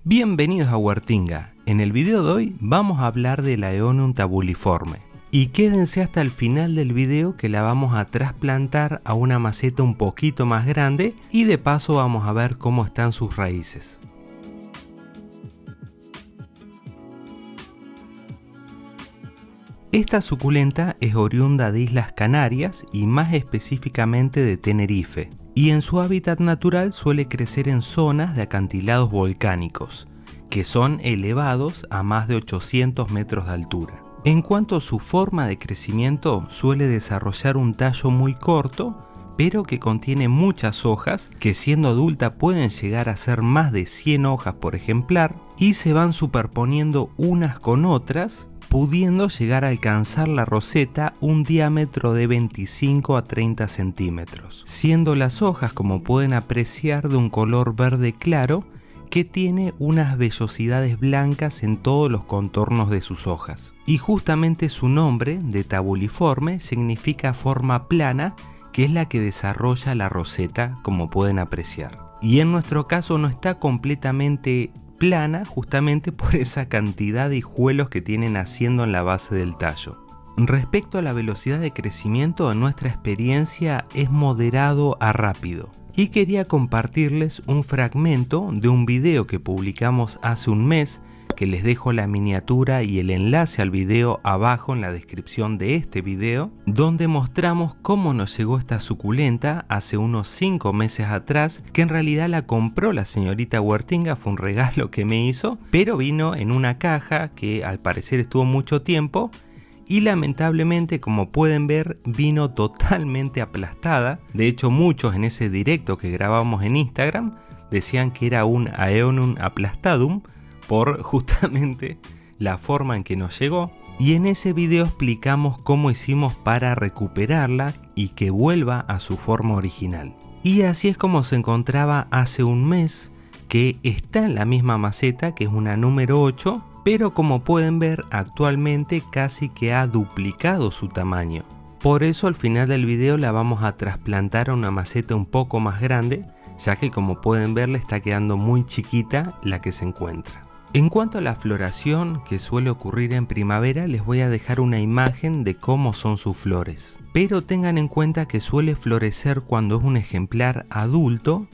Bienvenidos a Huertinga. En el video de hoy vamos a hablar de la Aeonium tabuliforme. Y quédense hasta el final del video que la vamos a trasplantar a una maceta un poquito más grande y de paso vamos a ver cómo están sus raíces. Esta suculenta es oriunda de Islas Canarias y más específicamente de Tenerife, y en su hábitat natural suele crecer en zonas de acantilados volcánicos, que son elevados a más de 800 metros de altura. En cuanto a su forma de crecimiento, suele desarrollar un tallo muy corto, pero que contiene muchas hojas, que siendo adulta pueden llegar a ser más de 100 hojas por ejemplar, y se van superponiendo unas con otras, pudiendo llegar a alcanzar la roseta un diámetro de 25 a 30 centímetros, siendo las hojas, como pueden apreciar, de un color verde claro que tiene unas vellosidades blancas en todos los contornos de sus hojas. Y justamente su nombre de tabuliforme significa forma plana, que es la que desarrolla la roseta, como pueden apreciar. Y en nuestro caso no está completamente plana justamente por esa cantidad de hijuelos que tiene naciendo en la base del tallo. Respecto a la velocidad de crecimiento, en nuestra experiencia es moderado a rápido. Y quería compartirles un fragmento de un video que publicamos hace un mes, que les dejo la miniatura y el enlace al video abajo en la descripción de este video, donde mostramos cómo nos llegó esta suculenta hace unos 5 meses atrás, que en realidad la compró la señorita Huertinga, fue un regalo que me hizo, pero vino en una caja que al parecer estuvo mucho tiempo y lamentablemente, como pueden ver, vino totalmente aplastada. De hecho, muchos en ese directo que grabamos en Instagram decían que era un Aeonium aplastadum, por justamente la forma en que nos llegó, y en ese video explicamos cómo hicimos para recuperarla y que vuelva a su forma original. Y así es como se encontraba hace un mes, que está en la misma maceta, que es una número 8, pero como pueden ver actualmente casi que ha duplicado su tamaño. Por eso al final del video la vamos a trasplantar a una maceta un poco más grande, ya que como pueden ver le está quedando muy chiquita la que se encuentra. En cuanto a la floración, que suele ocurrir en primavera, les voy a dejar una imagen de cómo son sus flores. Pero tengan en cuenta que suele florecer cuando es un ejemplar adulto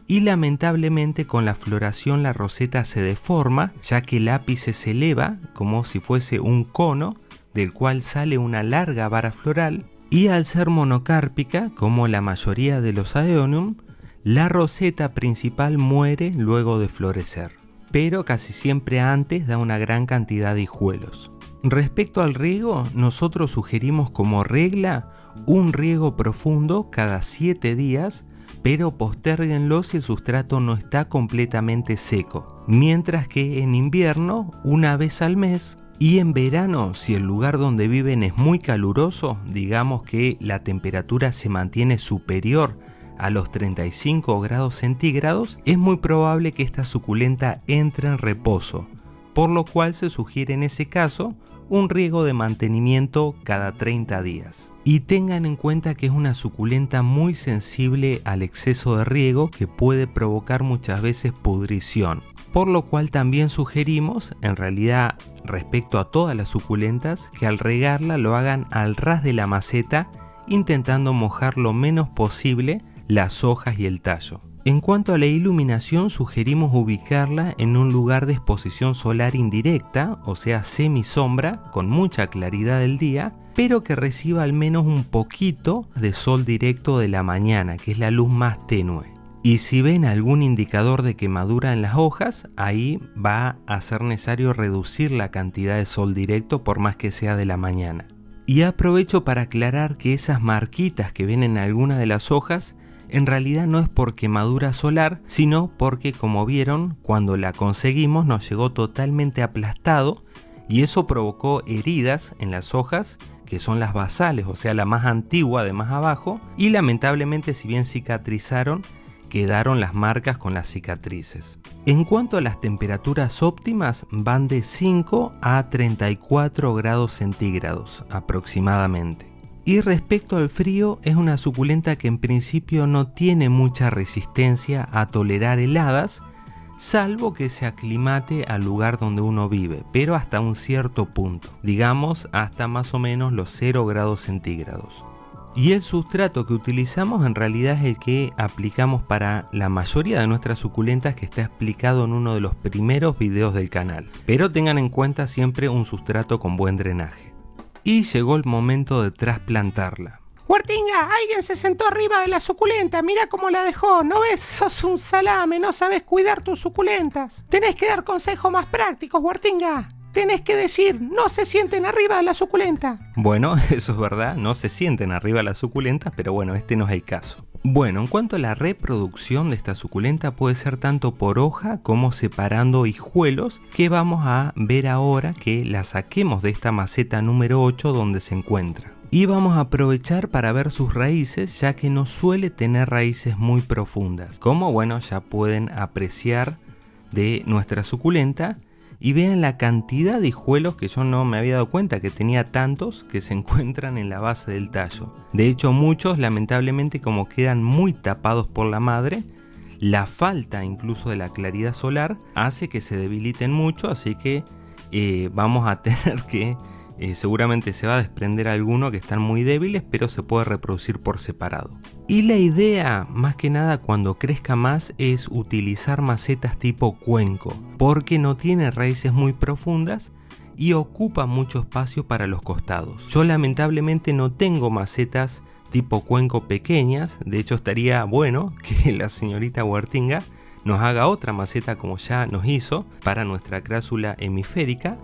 y lamentablemente con la floración la roseta se deforma, ya que el ápice se eleva como si fuese un cono del cual sale una larga vara floral, y al ser monocárpica, como la mayoría de los Aeonium, la roseta principal muere luego de florecer, pero casi siempre antes da una gran cantidad de hijuelos. Respecto al riego, nosotros sugerimos como regla un riego profundo cada 7 días, pero postérguenlo si el sustrato no está completamente seco, mientras que en invierno una vez al mes, y en verano si el lugar donde viven es muy caluroso, digamos que la temperatura se mantiene superior a los 35 grados centígrados, es muy probable que esta suculenta entre en reposo, por lo cual se sugiere en ese caso un riego de mantenimiento cada 30 días. Y tengan en cuenta que es una suculenta muy sensible al exceso de riego, que puede provocar muchas veces pudrición, por lo cual también sugerimos, en realidad respecto a todas las suculentas, que al regarla lo hagan al ras de la maceta, intentando mojar lo menos posible las hojas y el tallo. En cuanto a la iluminación, sugerimos ubicarla en un lugar de exposición solar indirecta, o sea semisombra, con mucha claridad del día, pero que reciba al menos un poquito de sol directo de la mañana, que es la luz más tenue. Y si ven algún indicador de quemadura en las hojas, ahí va a ser necesario reducir la cantidad de sol directo por más que sea de la mañana. Y aprovecho para aclarar que esas marquitas que ven en alguna de las hojas en realidad no es por quemadura solar, sino porque, como vieron, cuando la conseguimos nos llegó totalmente aplastado y eso provocó heridas en las hojas, que son las basales, o sea la más antigua de más abajo, y lamentablemente, si bien cicatrizaron, quedaron las marcas con las cicatrices. En cuanto a las temperaturas óptimas, van de 5 a 34 grados centígrados aproximadamente. Y respecto al frío, es una suculenta que en principio no tiene mucha resistencia a tolerar heladas, salvo que se aclimate al lugar donde uno vive, pero hasta un cierto punto, digamos hasta más o menos los 0 grados centígrados. Y el sustrato que utilizamos en realidad es el que aplicamos para la mayoría de nuestras suculentas, que está explicado en uno de los primeros videos del canal. Pero tengan en cuenta siempre un sustrato con buen drenaje. Y llegó el momento de trasplantarla. Huertinga, alguien se sentó arriba de la suculenta, mira cómo la dejó, ¿no ves? Sos un salame, no sabes cuidar tus suculentas. Tenés que dar consejos más prácticos, Huertinga. Tenés que decir, no se sienten arriba de la suculenta. Bueno, eso es verdad, no se sienten arriba las suculentas, pero bueno, este no es el caso. Bueno, en cuanto a la reproducción de esta suculenta, puede ser tanto por hoja como separando hijuelos, que vamos a ver ahora que la saquemos de esta maceta número 8 donde se encuentra. Y vamos a aprovechar para ver sus raíces, ya que no suele tener raíces muy profundas, como bueno ya pueden apreciar de nuestra suculenta. Y vean la cantidad de hijuelos, que yo no me había dado cuenta que tenía tantos, que se encuentran en la base del tallo. De hecho, muchos lamentablemente, como quedan muy tapados por la madre, la falta incluso de la claridad solar hace que se debiliten mucho, así que vamos a tener que seguramente se va a desprender alguno que están muy débiles, pero se puede reproducir por separado. Y la idea, más que nada cuando crezca más, es utilizar macetas tipo cuenco, porque no tiene raíces muy profundas y ocupa mucho espacio para los costados. Yo lamentablemente no tengo macetas tipo cuenco pequeñas, de hecho estaría bueno que la señorita Huertinga nos haga otra maceta como ya nos hizo para nuestra crásula hemisférica.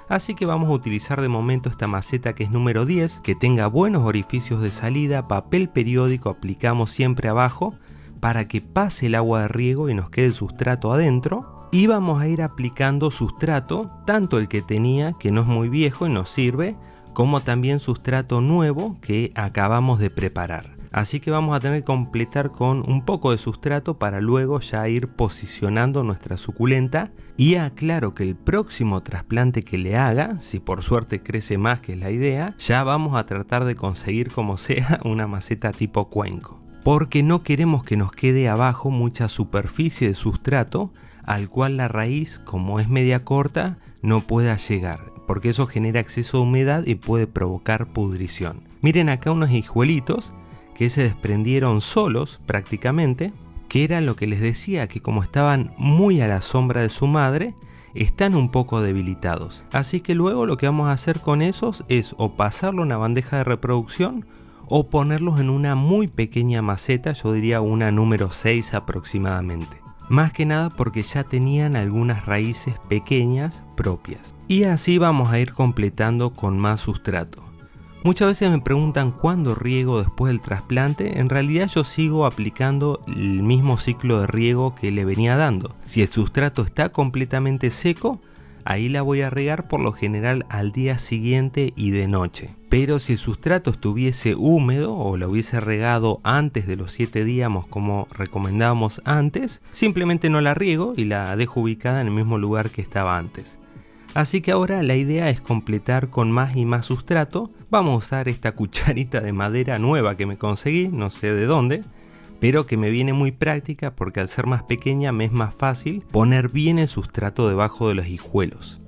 Así que vamos a utilizar de momento esta maceta que es número 10, que tenga buenos orificios de salida, papel periódico aplicamos siempre abajo para que pase el agua de riego y nos quede el sustrato adentro. Y vamos a ir aplicando sustrato, tanto el que tenía, que no es muy viejo y nos sirve, como también sustrato nuevo que acabamos de preparar. Así que vamos a tener que completar con un poco de sustrato para luego ya ir posicionando nuestra suculenta. Y aclaro que el próximo trasplante que le haga, si por suerte crece más, que es la idea, ya vamos a tratar de conseguir como sea una maceta tipo cuenco. Porque no queremos que nos quede abajo mucha superficie de sustrato al cual la raíz, como es media corta, no pueda llegar, porque eso genera exceso de humedad y puede provocar pudrición. Miren acá unos hijuelitos que se desprendieron solos prácticamente, que era lo que les decía, que como estaban muy a la sombra de su madre, están un poco debilitados. Así que luego lo que vamos a hacer con esos es o pasarlo a una bandeja de reproducción o ponerlos en una muy pequeña maceta, yo diría una número 6 aproximadamente. Más que nada porque ya tenían algunas raíces pequeñas propias. Y así vamos a ir completando con más sustrato. Muchas veces me preguntan cuándo riego después del trasplante. En realidad yo sigo aplicando el mismo ciclo de riego que le venía dando. Si el sustrato está completamente seco, ahí la voy a regar por lo general al día siguiente y de noche. Pero si el sustrato estuviese húmedo o lo hubiese regado antes de los 7 días como recomendábamos antes, simplemente no la riego y la dejo ubicada en el mismo lugar que estaba antes. Así que ahora la idea es completar con más y más sustrato. Vamos a usar esta cucharita de madera nueva que me conseguí, no sé de dónde, pero que me viene muy práctica porque al ser más pequeña me es más fácil poner bien el sustrato debajo de los hijuelos.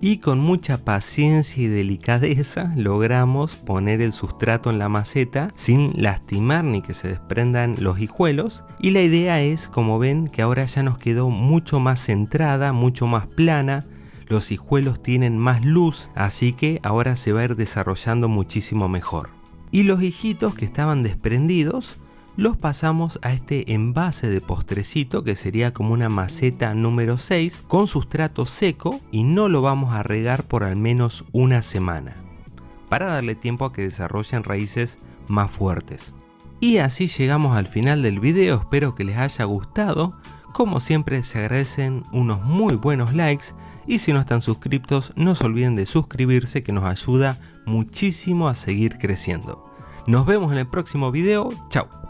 Y con mucha paciencia y delicadeza logramos poner el sustrato en la maceta sin lastimar ni que se desprendan los hijuelos. Y la idea es, como ven, que ahora ya nos quedó mucho más centrada, mucho más plana. Los hijuelos tienen más luz, así que ahora se va a ir desarrollando muchísimo mejor. Y los hijitos que estaban desprendidos los pasamos a este envase de postrecito, que sería como una maceta número 6 con sustrato seco, y no lo vamos a regar por al menos una semana para darle tiempo a que desarrollen raíces más fuertes. Y así llegamos al final del video. Espero que les haya gustado. Como siempre se agradecen unos muy buenos likes, y si no están suscriptos no se olviden de suscribirse, que nos ayuda muchísimo a seguir creciendo. Nos vemos en el próximo video. Chao.